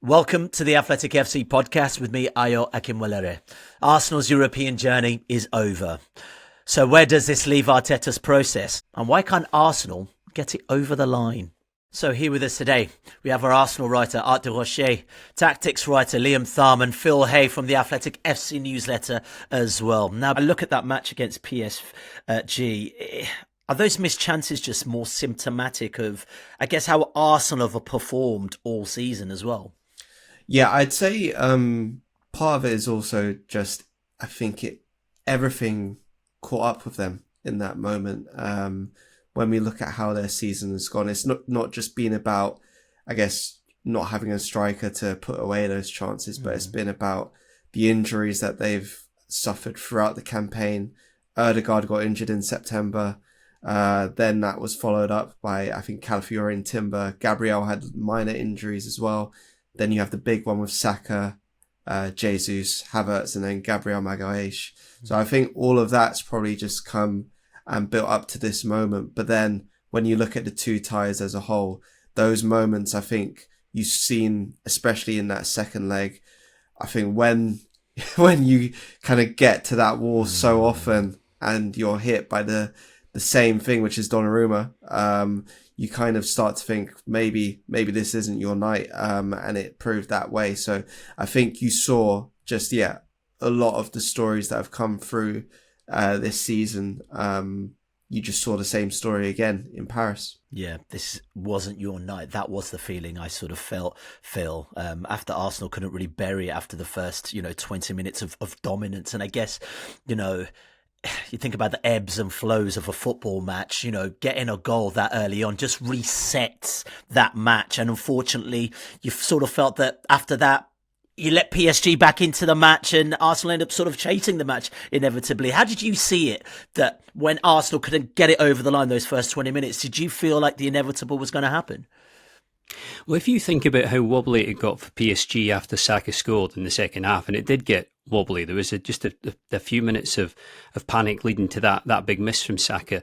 Welcome to the Athletic FC podcast with me, Ayo Akinwolere. Arsenal's European journey is over. So where does this leave Arteta's process? And why can't Arsenal get it over the line? So here with us today, we have our Arsenal writer, Art De Roche, tactics writer, Liam Tharme, and Phil Hay from the Athletic FC newsletter as well. Now, I look at that match against PSG. Are those missed chances just more symptomatic of, I guess, how Arsenal have performed all season as well? Yeah, I'd say part of it is also just, I think everything caught up with them in that moment. When we look at how their season has gone, it's not just been about, I guess, not having a striker to put away those chances, but it's been about the injuries that they've suffered throughout the campaign. Odegaard got injured in September. Then that was followed up by, I think, Calafiori and Timber. Gabriel had minor injuries as well. Then you have the big one with Saka, Jesus, Havertz, and then Gabriel Magalhaes. So I think all of that's probably just come and built up to this moment. But then when you look at the two ties as a whole, those moments, I think you've seen, especially in that second leg, I think when you kind of get to that wall so often and you're hit by the same thing, which is Donnarumma, you kind of start to think maybe this isn't your night, and it proved that way. So I think you saw just, a lot of the stories that have come through this season. You just saw the same story again in Paris. Yeah, this wasn't your night. That was the feeling I sort of felt, Phil, after Arsenal couldn't really bury it after the first, 20 minutes of dominance. And I guess, you think about the ebbs and flows of a football match, getting a goal that early on just resets that match. And unfortunately, you sort of felt that after that, you let PSG back into the match and Arsenal end up sort of chasing the match inevitably. How did you see it that when Arsenal couldn't get it over the line those first 20 minutes, did you feel like the inevitable was going to happen? Well, if you think about how wobbly it got for PSG after Saka scored in the second half, and it did get wobbly, there was just a few minutes of panic leading to that big miss from Saka.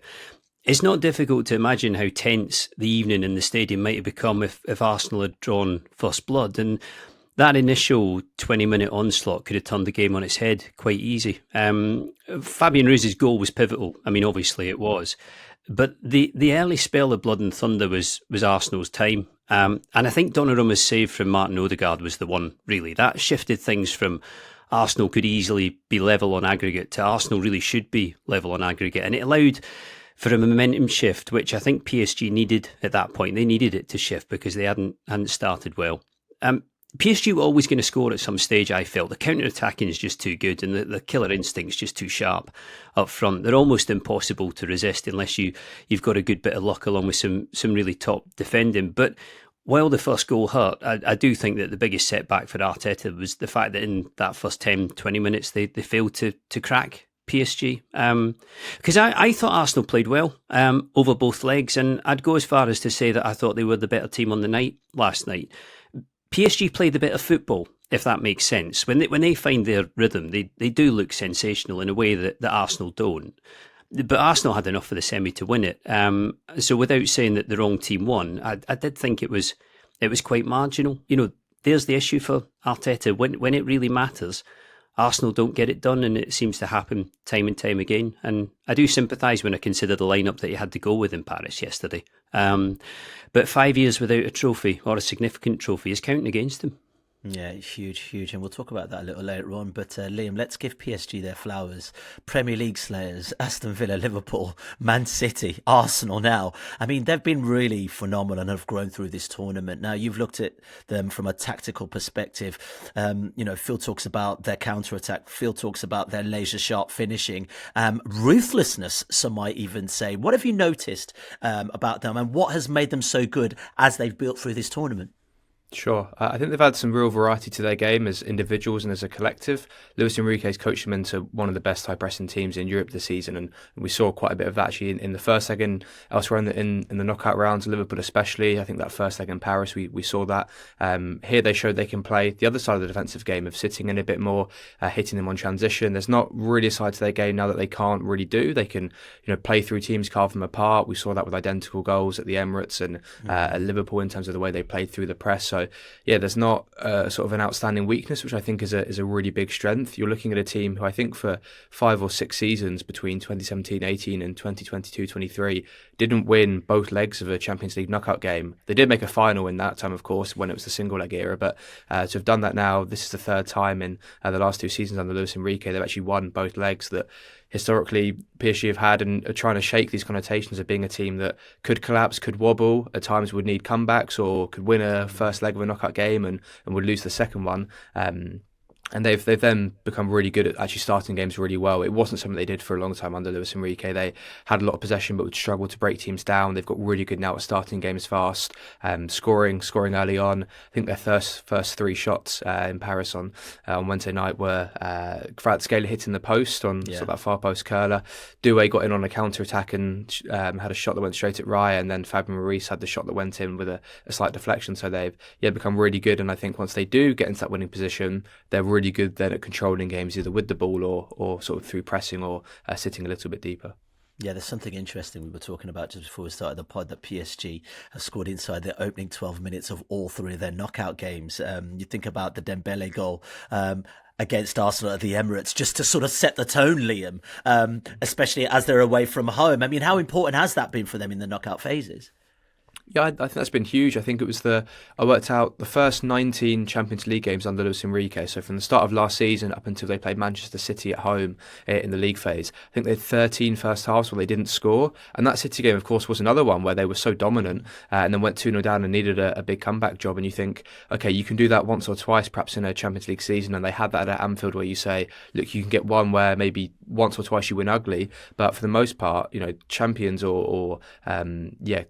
It's not difficult to imagine how tense the evening in the stadium might have become if Arsenal had drawn first blood. And that initial 20-minute onslaught could have turned the game on its head quite easy. Fabian Ruiz's goal was pivotal. I mean, obviously it was. But the early spell of blood and thunder was Arsenal's time. And I think Donnarumma's save from Martin Odegaard was the one, really. That shifted things from Arsenal could easily be level on aggregate to Arsenal really should be level on aggregate. And it allowed for a momentum shift, which I think PSG needed at that point. They needed it to shift because they hadn't started well. PSG were always going to score at some stage, I felt. The counter-attacking is just too good and the killer instinct's just too sharp up front. They're almost impossible to resist unless you've got a good bit of luck along with some really top defending. But while the first goal hurt, I do think that the biggest setback for Arteta was the fact that in that first 10, 20 minutes, they failed to crack PSG. Because I thought Arsenal played well over both legs, and I'd go as far as to say that I thought they were the better team on the night last night. PSG played a bit of football, if that makes sense. When they find their rhythm, they do look sensational in a way that Arsenal don't. But Arsenal had enough for the semi to win it. So without saying that the wrong team won, I did think it was quite marginal. There's the issue for Arteta. When it really matters, Arsenal don't get it done, and it seems to happen time and time again. And I do sympathise when I consider the lineup that he had to go with in Paris yesterday. But 5 years without a trophy, or a significant trophy, is counting against him. Yeah, it's huge. And we'll talk about that a little later on. But Liam, let's give PSG their flowers. Premier League slayers, Aston Villa, Liverpool, Man City, Arsenal now. I mean, they've been really phenomenal and have grown through this tournament. Now, you've looked at them from a tactical perspective. Phil talks about their counter-attack. Phil talks about their laser-sharp finishing. Ruthlessness, some might even say. What have you noticed about them, and what has made them so good as they've built through this tournament? Sure. I think they've had some real variety to their game as individuals and as a collective. Luis Enrique's coached them into one of the best high-pressing teams in Europe this season, and we saw quite a bit of that actually in the first leg and elsewhere in the knockout rounds, Liverpool especially. I think that first leg in Paris, we saw that. Here they showed they can play the other side of the defensive game of sitting in a bit more, hitting them on transition. There's not really a side to their game now that they can't really do. They can play through teams, carve them apart. We saw that with identical goals at the Emirates and at Liverpool in terms of the way they played through the press. So So yeah, there's not sort of an outstanding weakness, which I think is a really big strength. You're looking at a team who I think for 5 or 6 seasons between 2017-18 and 2022-23 didn't win both legs of a Champions League knockout game. They did make a final in that time, of course, when it was the single leg era, but to have done that now, this is the third time in the last 2 seasons under Luis Enrique, they've actually won both legs that historically PSG have had, and are trying to shake these connotations of being a team that could collapse, could wobble, at times would need comebacks, or could win a first leg of a knockout game and would lose the second one. And they've then become really good at actually starting games really well. It wasn't something they did for a long time under Luis Enrique. They had a lot of possession but would struggle to break teams down. They've got really good now at starting games fast, scoring early on. I think their first 3 shots in Paris on Wednesday night were Kvaratskhelia hitting the post on sort of that far post curler. Doué got in on a counter-attack and had a shot that went straight at Raya, and then Fabien Ruiz had the shot that went in with a slight deflection. So they've become really good, and I think once they do get into that winning position, they're really good then at controlling games either with the ball or sort of through pressing or sitting a little bit deeper. Yeah, there's something interesting we were talking about just before we started the pod, that PSG have scored inside their opening 12 minutes of all 3 of their knockout games. You think about the Dembele goal against Arsenal at the Emirates, just to sort of set the tone, Liam, especially as they're away from home. I mean, how important has that been for them in the knockout phases? Yeah, I think that's been huge. I think it was I worked out the first 19 Champions League games under Luis Enrique. So from the start of last season up until they played Manchester City at home in the league phase, I think they had 13 first halves where they didn't score. And that City game, of course, was another one where they were so dominant and then went 2-0 down and needed a big comeback job. And you think, okay, you can do that once or twice, perhaps in a Champions League season. And they had that at Anfield where you say, look, you can get one where maybe once or twice you win ugly. But for the most part, champions or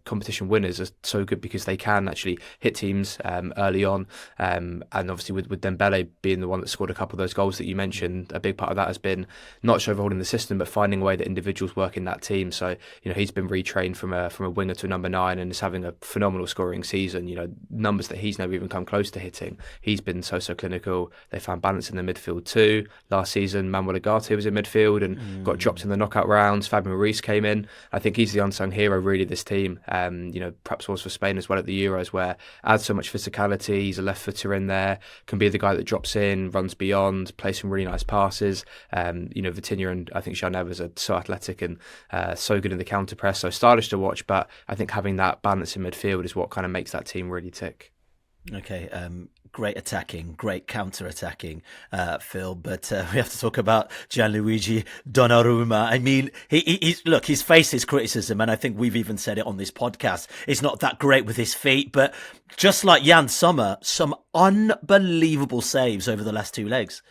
competition winners are so good because they can actually hit teams early on, and obviously with Dembele being the one that scored a couple of those goals that you mentioned, a big part of that has been not just overhauling the system but finding a way that individuals work in that team. So he's been retrained from a winger to a number 9 and is having a phenomenal scoring season. Numbers that he's never even come close to hitting. He's been so clinical. They found balance in the midfield too. Last season Manuel Ugarte was in midfield and got dropped in the knockout rounds. Fabien Ruiz came in. I think he's the unsung hero really of this team. Perhaps was for Spain as well at the Euros, where adds so much physicality. He's a left footer in there, can be the guy that drops in, runs beyond, plays some really nice passes. Vitinha and I think Jean Neves are so athletic and so good in the counter press, so stylish to watch. But I think having that balance in midfield is what kind of makes that team really tick. Okay, great attacking, great counter-attacking, Phil, but we have to talk about Gianluigi Donnarumma. I mean, he's faced his criticism, and I think we've even said it on this podcast. He's not that great with his feet, but just like Jan Sommer, some unbelievable saves over the last 2 legs.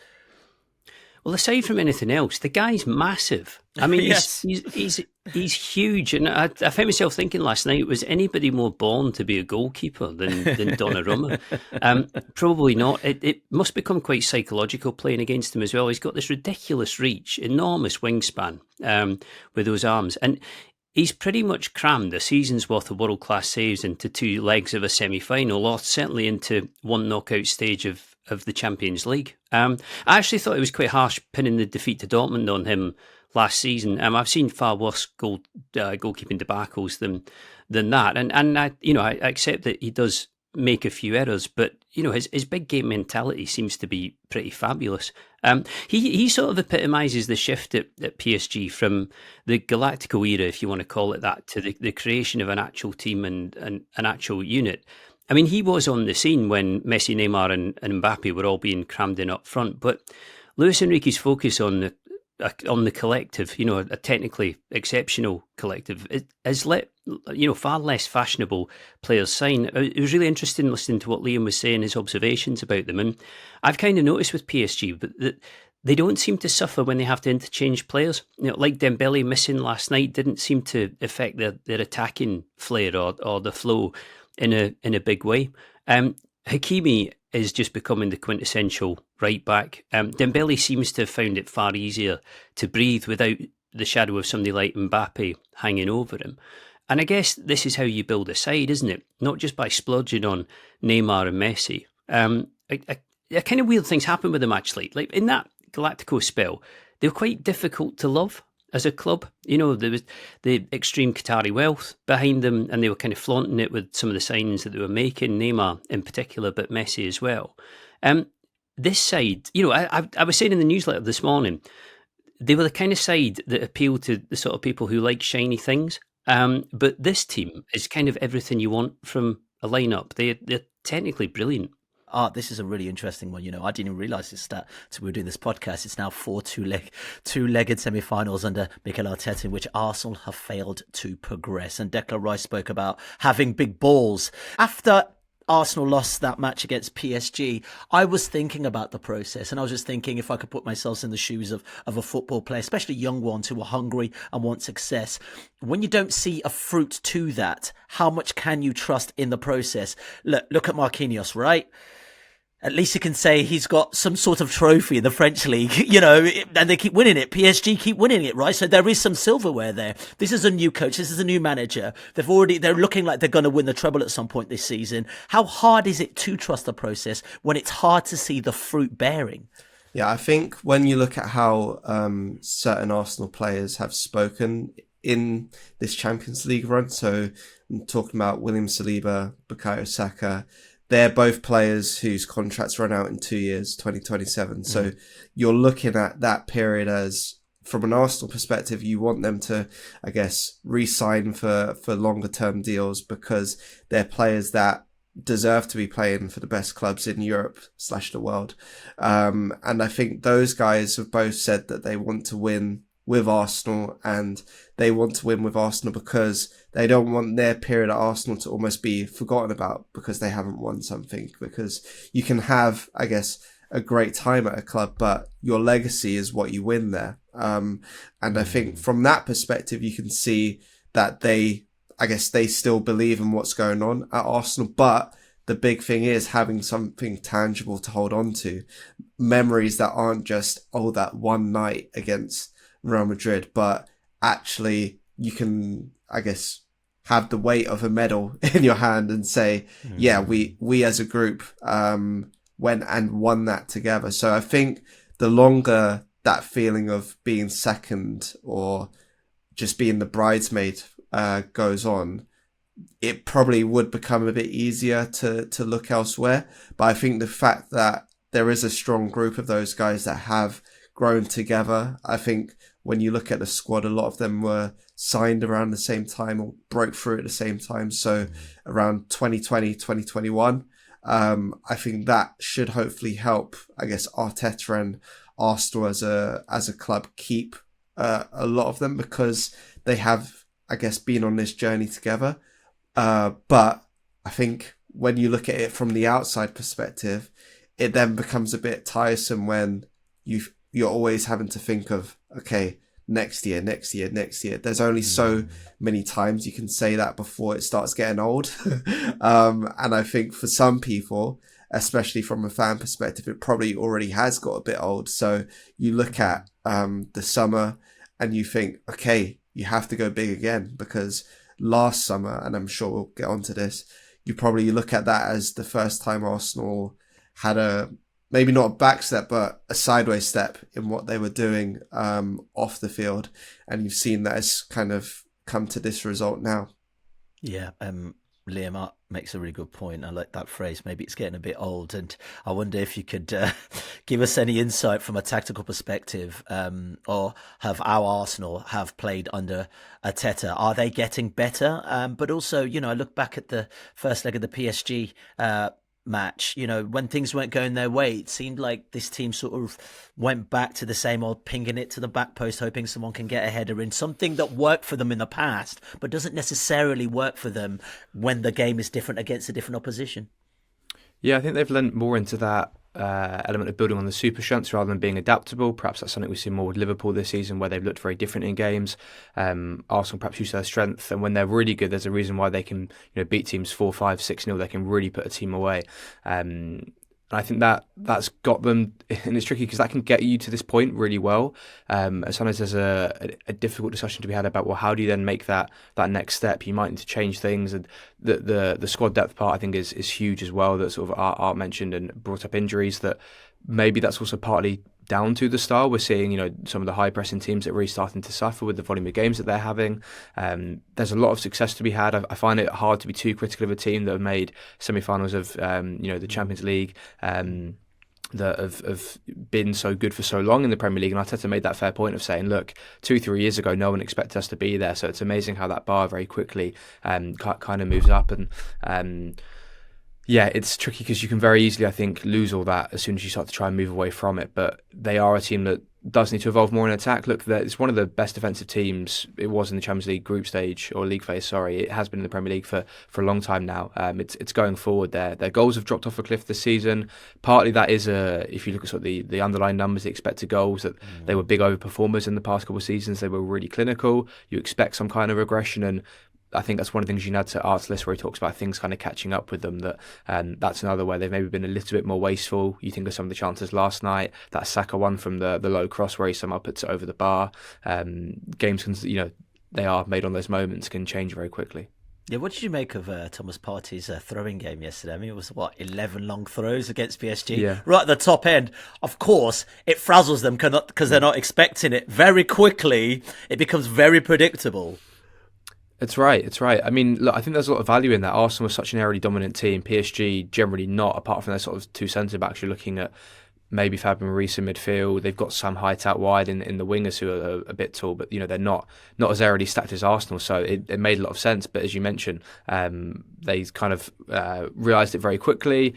Well, aside from anything else, the guy's massive. I mean, yes. he's huge. And I found myself thinking last night, was anybody more born to be a goalkeeper than Donnarumma? Probably not. It must become quite psychological playing against him as well. He's got this ridiculous reach, enormous wingspan with those arms. And he's pretty much crammed a season's worth of world-class saves into 2 legs of a semi-final, or certainly into 1 knockout stage of the Champions League. I actually thought it was quite harsh pinning the defeat to Dortmund on him last season. I've seen far worse goalkeeping debacles than that, and I accept that he does make a few errors, but his big game mentality seems to be pretty fabulous. He sort of epitomises the shift at PSG from the Galactico era, if you want to call it that, to the creation of an actual team and an actual unit. I mean, he was on the scene when Messi, Neymar and Mbappe were all being crammed in up front, but Luis Enrique's focus on the collective, a technically exceptional collective, has let far less fashionable players sign. It was really interesting listening to what Liam was saying, his observations about them, and I've kind of noticed with PSG that they don't seem to suffer when they have to interchange players. Like Dembele missing last night didn't seem to affect their attacking flair or the flow in a big way. Hakimi is just becoming the quintessential right back. Dembele seems to have found it far easier to breathe without the shadow of somebody like Mbappe hanging over him. And I guess this is how you build a side, isn't it? Not just by splurging on Neymar and Messi. Kind of weird things happen with them actually. Like in that Galactico spell, they were quite difficult to love. as a club. There was the extreme Qatari wealth behind them, and they were kind of flaunting it with some of the signings that they were making, Neymar in particular, but Messi as well. This side, I was saying in the newsletter this morning, they were the kind of side that appealed to the sort of people who like shiny things. But this team is kind of everything you want from a lineup. They're technically brilliant. This is a really interesting one. I didn't even realise this stat until we were doing this podcast. It's now 4 two-legged semi-finals under Mikel Arteta, in which Arsenal have failed to progress. And Declan Rice spoke about having big balls. After Arsenal lost that match against PSG, I was thinking about the process, and I was just thinking if I could put myself in the shoes of a football player, especially young ones who are hungry and want success. When you don't see a fruit to that, how much can you trust in the process? Look at Marquinhos, right? At least you can say he's got some sort of trophy in the French league, and they keep winning it. PSG keep winning it, right? So there is some silverware there. This is a new coach. This is a new manager. They're looking like they're going to win the treble at some point this season. How hard is it to trust the process when it's hard to see the fruit bearing? Yeah, I think when you look at how certain Arsenal players have spoken in this Champions League run, so I'm talking about William Saliba, Bukayo Saka, they're both players whose contracts run out in 2 years, 2027. So you're looking at that period as, from an Arsenal perspective, you want them to, I guess, re-sign for longer term deals because they're players that deserve to be playing for the best clubs in Europe / the world. And I think those guys have both said that they want to win with Arsenal, and they want to win with Arsenal because they don't want their period at Arsenal to almost be forgotten about because they haven't won something. Because you can have, I guess, a great time at a club, but your legacy is what you win there. And I think from that perspective, you can see that they still believe in what's going on at Arsenal, but the big thing is having something tangible to hold on to. Memories that aren't just, that one night against Real Madrid, but actually you can, I guess, have the weight of a medal in your hand and say, we as a group went and won that together. So I think the longer that feeling of being second or just being the bridesmaid goes on, it probably would become a bit easier to look elsewhere. But I think the fact that there is a strong group of those guys that have grown together, I think when you look at the squad, a lot of them were signed around the same time or broke through at the same time. So around 2020, 2021, I think that should hopefully help, I guess, Arteta and Arsenal as a club keep a lot of them because they have, I guess, been on this journey together. But I think when you look at it from the outside perspective, it then becomes a bit tiresome when you're always having to think of, okay, next year. There's only so many times you can say that before it starts getting old. And I think for some people, especially from a fan perspective, it probably already has got a bit old. So you look at the summer and you think, okay, you have to go big again because last summer, and I'm sure we'll get onto this, you probably look at that as the first time Arsenal had maybe not a back step, but a sideways step in what they were doing off the field. And you've seen that it's kind of come to this result now. Yeah, Liam makes a really good point. I like that phrase. Maybe it's getting a bit old. And I wonder if you could give us any insight from a tactical perspective or have our Arsenal have played under Arteta. Are they getting better? But also, I look back at the first leg of the PSG match, when things weren't going their way, it seemed like this team sort of went back to the same old pinging it to the back post, hoping someone can get a header in, something that worked for them in the past, but doesn't necessarily work for them when the game is different against a different opposition. Yeah, I think they've lent more into that element of building on the super strengths rather than being adaptable. Perhaps that's something we've seen more with Liverpool this season, where they've looked very different in games. Arsenal perhaps use their strength, and when they're really good, there's a reason why they can beat teams 4-5, 6-0. They can really put a team away. And I think that's got them, and it's tricky because that can get you to this point really well. And sometimes there's a difficult discussion to be had about, well, how do you then make that next step? You might need to change things, and the squad depth part I think is huge as well. That sort of Art mentioned and brought up injuries. That maybe that's also partly down to the style. We're seeing, some of the high pressing teams that are really starting to suffer with the volume of games that they're having. There's a lot of success to be had. I find it hard to be too critical of a team that have made semi-finals of, the Champions League. That have been so good for so long in the Premier League. And Arteta made that fair point of saying, look, 2-3 years ago, no one expected us to be there. So it's amazing how that bar very quickly kind of moves up. And it's tricky because you can very easily, I think, lose all that as soon as you start to try and move away from it. But they are a team that does need to evolve more in attack. Look, it's one of the best defensive teams. It was in the Champions League group stage, or league phase, sorry. It has been in the Premier League for a long time now. It's going forward there. Their goals have dropped off a cliff this season. Partly that is, if you look at sort of the underlying numbers, the expected goals, that they were big overperformers in the past couple of seasons. They were really clinical. You expect some kind of regression, and I think that's one of the things you can add to Art's list where he talks about things kind of catching up with them. That's another where they've maybe been a little bit more wasteful. You think of some of the chances last night, that Saka one from the low cross where he somehow puts it over the bar. Games can, they are made on those moments, can change very quickly. Yeah, what did you make of Thomas Partey's throwing game yesterday? I mean, it was, 11 long throws against PSG? Yeah. Right at the top end. Of course, it frazzles them because they're not expecting it. Very quickly, it becomes very predictable. It's right. I mean, look, I think there's a lot of value in that. Arsenal was such an aerially dominant team. PSG generally not, apart from their sort of two centre-backs. You're looking at maybe Fabio Maurice in midfield. They've got some height out wide in the wingers who are a bit tall, but they're not as aerially stacked as Arsenal. So it made a lot of sense. But as you mentioned, they kind of realised it very quickly.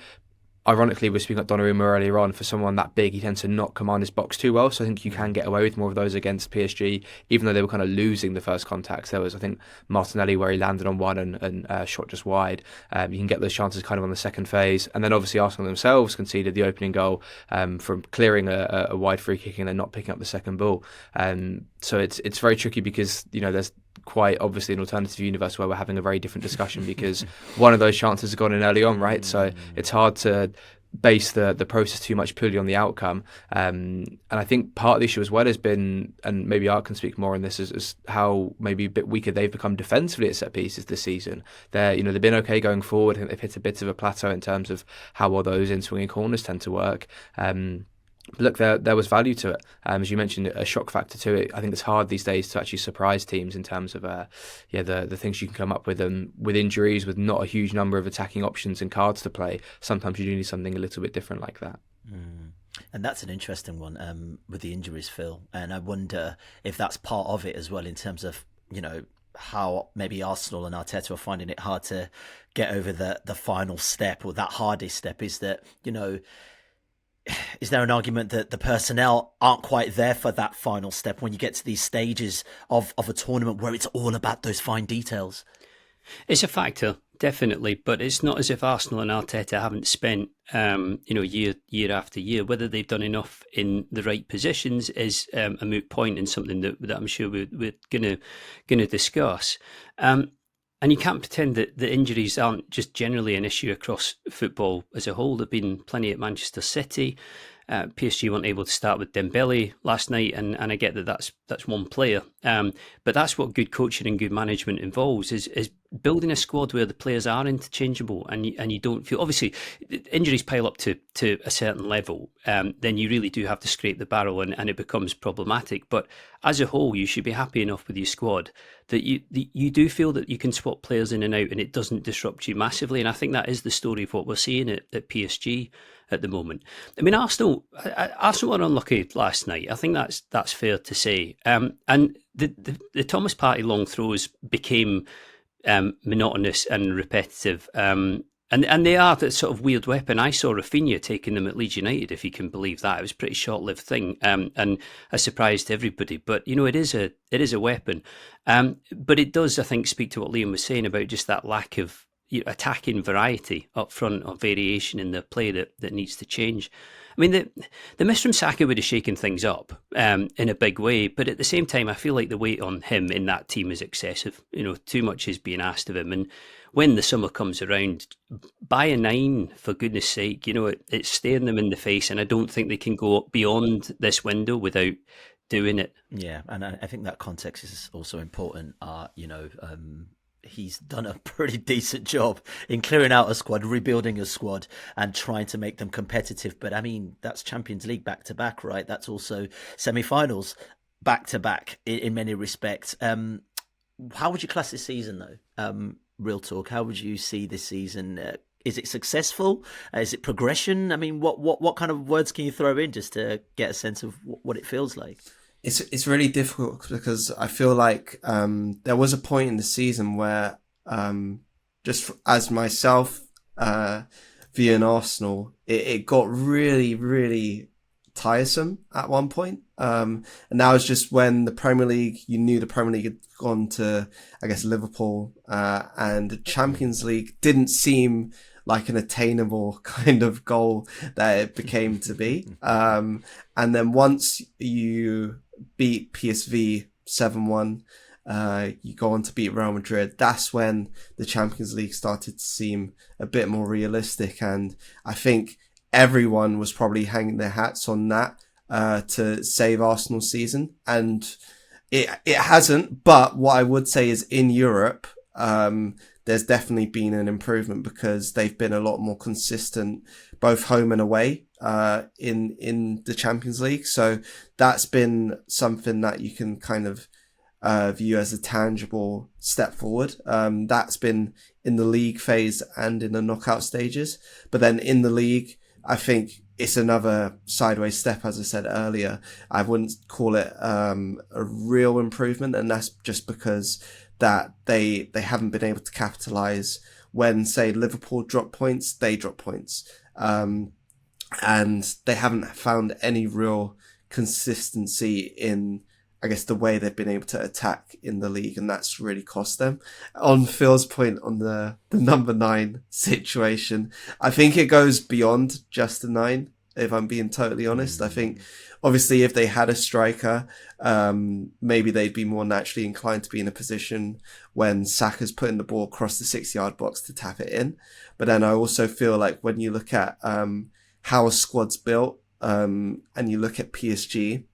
Ironically, we're speaking about Donnarumma earlier on. For someone that big, he tends to not command his box too well. So I think you can get away with more of those against PSG, even though they were kind of losing the first contacts. There was, I think, Martinelli where he landed on one and shot just wide. You can get those chances kind of on the second phase. And then obviously Arsenal themselves conceded the opening goal from clearing a wide free kick and then not picking up the second ball. So it's very tricky because, there's quite obviously an alternative universe where we're having a very different discussion because one of those chances has gone in early on, right? So it's hard to base the process too much purely on the outcome. And I think part of the issue as well has been, and maybe Art can speak more on this, is how maybe a bit weaker they've become defensively at set pieces this season. They've been okay going forward. I think they've hit a bit of a plateau in terms of how well those in-swinging corners tend to work. But look, there was value to it. As you mentioned, a shock factor to it. I think it's hard these days to actually surprise teams in terms of the things you can come up with. And with injuries, with not a huge number of attacking options and cards to play, sometimes you do need something a little bit different like that. And that's an interesting one with the injuries, Phil. And I wonder if that's part of it as well in terms of, how maybe Arsenal and Arteta are finding it hard to get over the final step, or that hardest step is that, is there an argument that the personnel aren't quite there for that final step when you get to these stages of a tournament where it's all about those fine details? It's a factor, definitely, but it's not as if Arsenal and Arteta haven't spent, year after year. Whether they've done enough in the right positions is a moot point and something that I'm sure we're gonna discuss. And you can't pretend that the injuries aren't just generally an issue across football as a whole. There have been plenty at Manchester City. PSG weren't able to start with Dembele last night, and I get that's one player. But that's what good coaching and good management involves, is building a squad where the players are interchangeable and you don't feel... Obviously, injuries pile up to a certain level, then you really do have to scrape the barrel and it becomes problematic. But as a whole, you should be happy enough with your squad that you do feel that you can swap players in and out and it doesn't disrupt you massively. And I think that is the story of what we're seeing at PSG at the moment. I mean, Arsenal were unlucky last night. I think that's fair to say. And the Thomas Partey long throws became monotonous and repetitive. And they are that sort of weird weapon. I saw Rafinha taking them at Leeds United, if you can believe that. It was a pretty short-lived thing, and a surprise to everybody. But it is a weapon. But it does, I think, speak to what Liam was saying about just that lack of attacking variety up front, or variation in the play that needs to change. I mean, the miss from Saka would have shaken things up in a big way, but at the same time, I feel like the weight on him in that team is excessive. Too much is being asked of him, and when the summer comes around, buy a 9 for goodness sake. It's staring them in the face, and I don't think they can go beyond this window without doing it. Yeah, and I think that context is also important. he's done a pretty decent job in clearing out a squad, rebuilding a squad, and trying to make them competitive. But I mean, that's Champions League back to back, right? That's also semi-finals back to back in many respects. How would you class this season, though? Real talk. How would you see this season? Is it successful? Is it progression? I mean, what kind of words can you throw in just to get a sense of what it feels like? It's really difficult because I feel like there was a point in the season where just as myself viewing Arsenal, it got really, really tiresome at one point. And that was just when the Premier League, you knew the Premier League had gone to, I guess, Liverpool, and the Champions League didn't seem like an attainable kind of goal that it became to be. And then once you beat PSV 7-1, you go on to beat Real Madrid. That's when the Champions League started to seem a bit more realistic. And I think everyone was probably hanging their hats on that to save Arsenal's season. And it hasn't. But what I would say is in Europe, there's definitely been an improvement because they've been a lot more consistent, both home and away, in the Champions League. So that's been something that you can kind of view as a tangible step forward. That's been in the league phase and in the knockout stages. But then in the league, I think it's another sideways step, as I said earlier. I wouldn't call it a real improvement, and that's just because that they haven't been able to capitalize when, say, Liverpool drop points, they drop points. And they haven't found any real consistency in, I guess, the way they've been able to attack in the league, and that's really cost them. On Phil's point on the number 9 situation, I think it goes beyond just the 9, if I'm being totally honest. I think, obviously, if they had a striker, maybe they'd be more naturally inclined to be in a position when Saka's putting the ball across the 6-yard box to tap it in. But then I also feel like when you look at how a squad's built, and you look at PSG,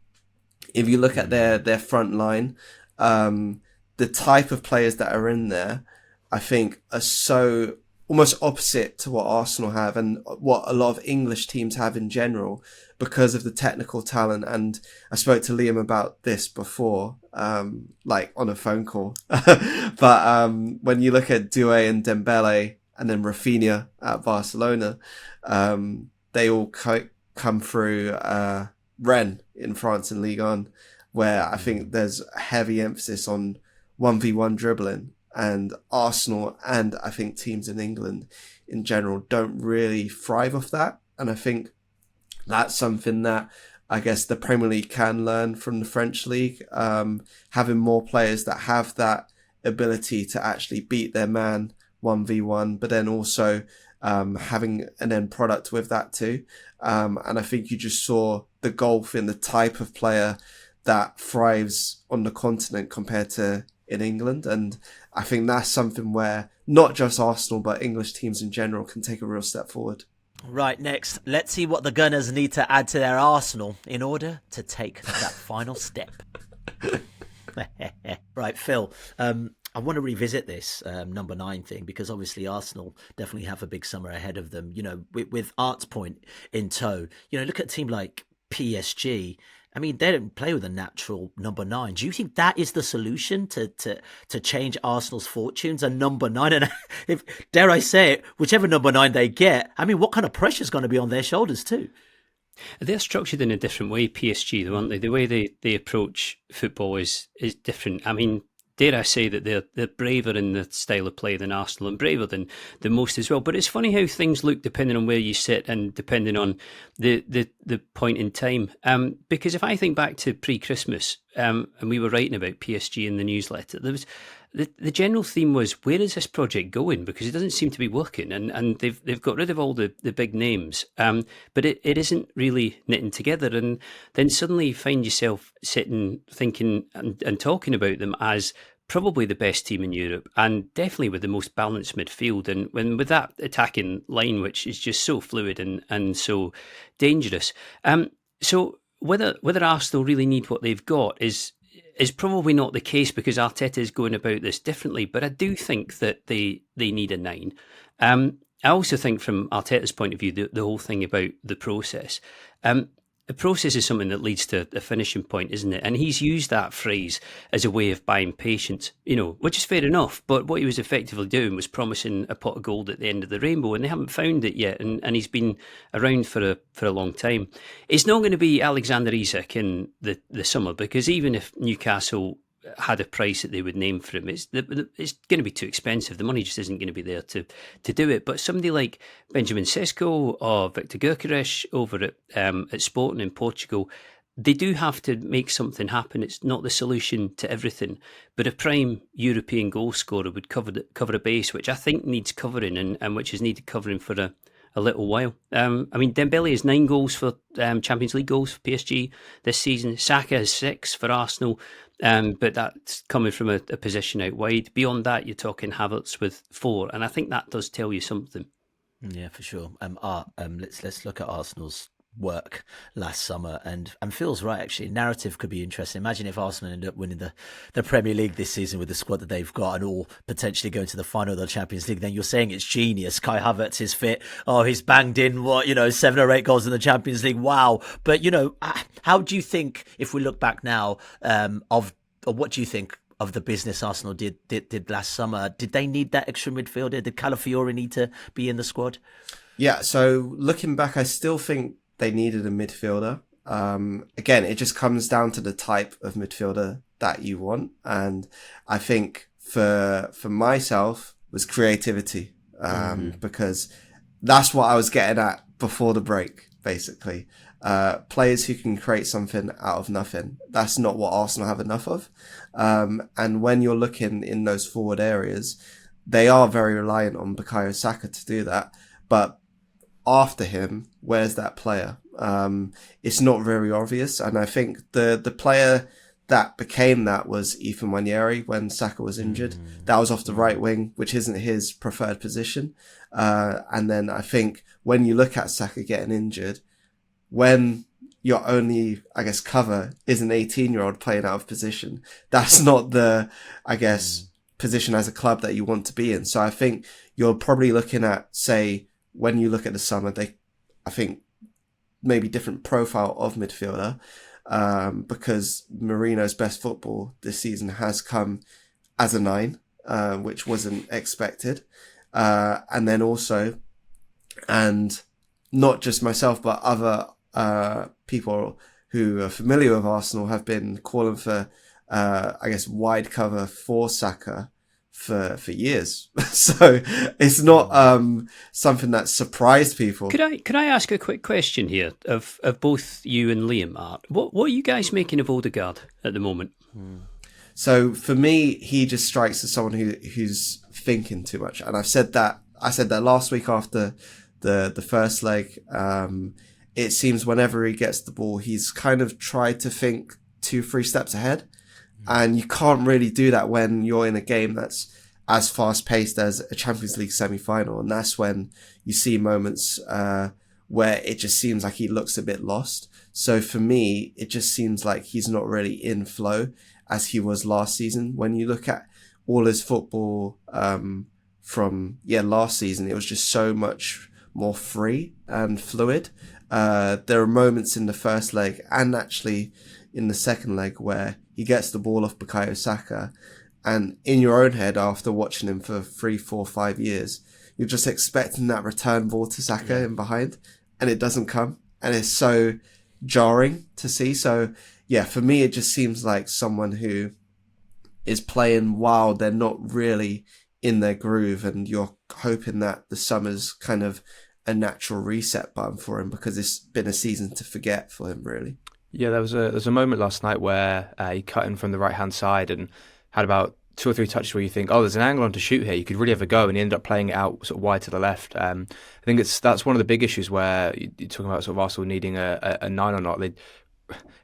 if you look at their front line, the type of players that are in there, I think are so almost opposite to what Arsenal have and what a lot of English teams have in general because of the technical talent. And I spoke to Liam about this before, like on a phone call. But when you look at Doué and Dembele and then Rafinha at Barcelona, they all come through Rennes in France in Ligue 1, where I think there's a heavy emphasis on 1v1 dribbling, and Arsenal and I think teams in England in general don't really thrive off that. And I think that's something that I guess the Premier League can learn from the French league, having more players that have that ability to actually beat their man 1v1, but then also having an end product with that too. And I think you just saw the gulf in the type of player that thrives on the continent compared to in England. And I think that's something where not just Arsenal, but English teams in general can take a real step forward. Right, next, let's see what the Gunners need to add to their arsenal in order to take that final step. Right, Phil, I want to revisit this number 9 thing because obviously Arsenal definitely have a big summer ahead of them. You know, with Art's point in tow, you know, look at a team like PSG. I mean, they don't play with a natural number 9. Do you think that is the solution to change Arsenal's fortunes? A number 9, and if dare I say it, whichever number 9 they get, I mean, what kind of pressure is going to be on their shoulders too? They're structured in a different way, PSG, though, aren't they? The way they approach football is different. I mean, dare I say that they're braver in the style of play than Arsenal and braver than most as well. But it's funny how things look depending on where you sit and depending on the point in time. Because if I think back to pre-Christmas, and we were writing about PSG in the newsletter, there was the general theme was, where is this project going? Because it doesn't seem to be working, and they've got rid of all the big names, but it isn't really knitting together. And then suddenly you find yourself sitting, thinking and talking about them as probably the best team in Europe and definitely with the most balanced midfield. And when with that attacking line, which is just so fluid and so dangerous. So whether Arsenal really need what they've got is is probably not the case because Arteta is going about this differently. But I do think that they need a 9. I also think from Arteta's point of view, the whole thing about the process. The process is something that leads to a finishing point, isn't it? And he's used that phrase as a way of buying patience, which is fair enough. But what he was effectively doing was promising a pot of gold at the end of the rainbow, and they haven't found it yet. And he's been around for a long time. It's not going to be Alexander Isak in the summer, because even if Newcastle had a price that they would name for him, it's going to be too expensive. The money just isn't going to be there to do it. But somebody like Benjamin Sesko or Victor Gyökeres over at Sporting in Portugal, they do have to make something happen. It's not the solution to everything, but a prime European goal scorer would cover a base which I think needs covering and which has needed covering for a little while. Dembele has 9 goals for Champions League goals for PSG this season. Saka has 6 for Arsenal. But that's coming from a position out wide. Beyond that, you're talking Havertz with 4, and I think that does tell you something. Yeah, for sure. Let's look at Arsenal's work last summer, and Phil's right, actually. Narrative could be interesting. Imagine if Arsenal ended up winning the Premier League this season with the squad that they've got and all potentially going to the final of the Champions League. Then you're saying it's genius. Kai Havertz is fit. Oh, he's banged in 7 or 8 goals in the Champions League. Wow. But how do you think, if we look back now, what do you think of the business Arsenal did last summer? Did they need that extra midfielder? Did Calafiori need to be in the squad? Yeah, so looking back, I still think they needed a midfielder. Again, it just comes down to the type of midfielder that you want. And I think for myself was creativity, because that's what I was getting at before the break, basically. Players who can create something out of nothing. That's not what Arsenal have enough of. And when you're looking in those forward areas, they are very reliant on Bukayo Saka to do that. But after him, where's that player? It's not very obvious. And I think the player that became that was Ethan Nwaneri when Saka was injured. That was off the right wing, which isn't his preferred position. And then I think when you look at Saka getting injured, when your only, cover is an 18-year-old playing out of position, that's not the, position as a club that you want to be in. So I think you're probably looking at, say, when you look at the summer, I think maybe different profile of midfielder, because Mourinho's best football this season has come as a 9, which wasn't expected. And then also, and not just myself, but other people who are familiar with Arsenal have been calling for, wide cover for Saka for years. So it's not something that surprised people. Could I ask a quick question here of both you and Liam, Art? What are you guys making of Odegaard at the moment? So for me, he just strikes as someone who's thinking too much. And I said that last week after the first leg. It seems whenever he gets the ball, he's kind of tried to think 2-3 steps ahead. And you can't really do that when you're in a game that's as fast paced as a Champions League semi-final. And that's when you see moments where it just seems like he looks a bit lost. So for me, it just seems like he's not really in flow as he was last season. When you look at all his football from last season, it was just so much more free and fluid. There are moments in the first leg and actually in the second leg where he gets the ball off Bukayo Saka, and in your own head, after watching him for 3, 4, 5 years, you're just expecting that return ball to Saka in behind, and it doesn't come, and it's so jarring to see. So yeah, for me, it just seems like someone who is playing while they're not really in their groove, and you're hoping that the summer's kind of a natural reset button for him, because it's been a season to forget for him, really. Yeah, there was a moment last night where he cut in from the right-hand side and had about 2 or 3 touches where you think, oh, there's an angle on to shoot here. You could really have a go, and he ended up playing it out sort of wide to the left. I think that's one of the big issues where you're talking about sort of Arsenal needing a 9 or not.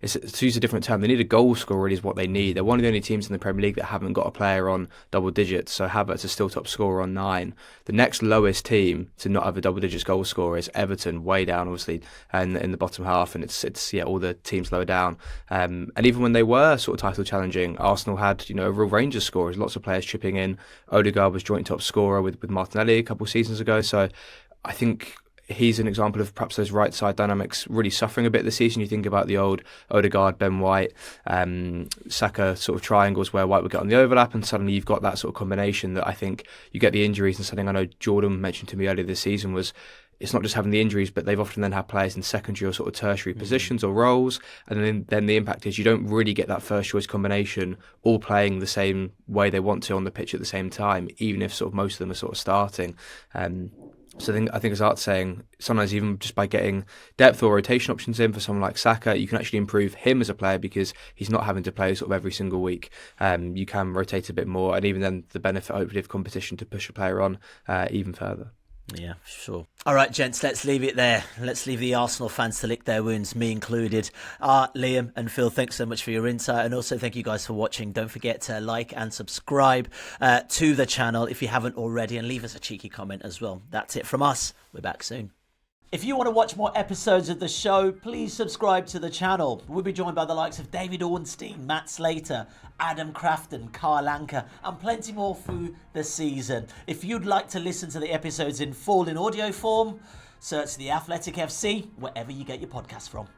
to use a different term, they need a goal scorer, really, is what they need. They're one of the only teams in the Premier League that haven't got a player on double digits. So Havertz is still top scorer on 9. The next lowest team to not have a double digits goal scorer is Everton, way down, obviously, and in the bottom half. And it's all the teams lower down. And even when they were sort of title challenging, Arsenal had a real range of scorers, lots of players chipping in. Odegaard was joint top scorer with Martinelli a couple of seasons ago. So I think he's an example of perhaps those right side dynamics really suffering a bit this season. You think about the old Odegaard, Ben White, Saka sort of triangles where White would get on the overlap, and suddenly you've got that sort of combination that I think you get the injuries. And something I know Jordan mentioned to me earlier this season was, it's not just having the injuries, but they've often then had players in secondary or sort of tertiary positions or roles, and then the impact is you don't really get that first choice combination all playing the same way they want to on the pitch at the same time, even if sort of most of them are sort of starting. So I think as Art's saying, sometimes even just by getting depth or rotation options in for someone like Saka, you can actually improve him as a player because he's not having to play sort of every single week. You can rotate a bit more, and even then the benefit hopefully of competition to push a player on even further. Yeah, sure. All right, gents, let's leave it there. Let's leave the Arsenal fans to lick their wounds, me included. Art, Liam and Phil, thanks so much for your insight. And also thank you guys for watching. Don't forget to like and subscribe to the channel if you haven't already, and leave us a cheeky comment as well. That's it from us. We're back soon. If you want to watch more episodes of the show, please subscribe to the channel. We'll be joined by the likes of David Ornstein, Matt Slater, Adam Crafton, Carl Anker, and plenty more through the season. If you'd like to listen to the episodes in full in audio form, search The Athletic FC wherever you get your podcasts from.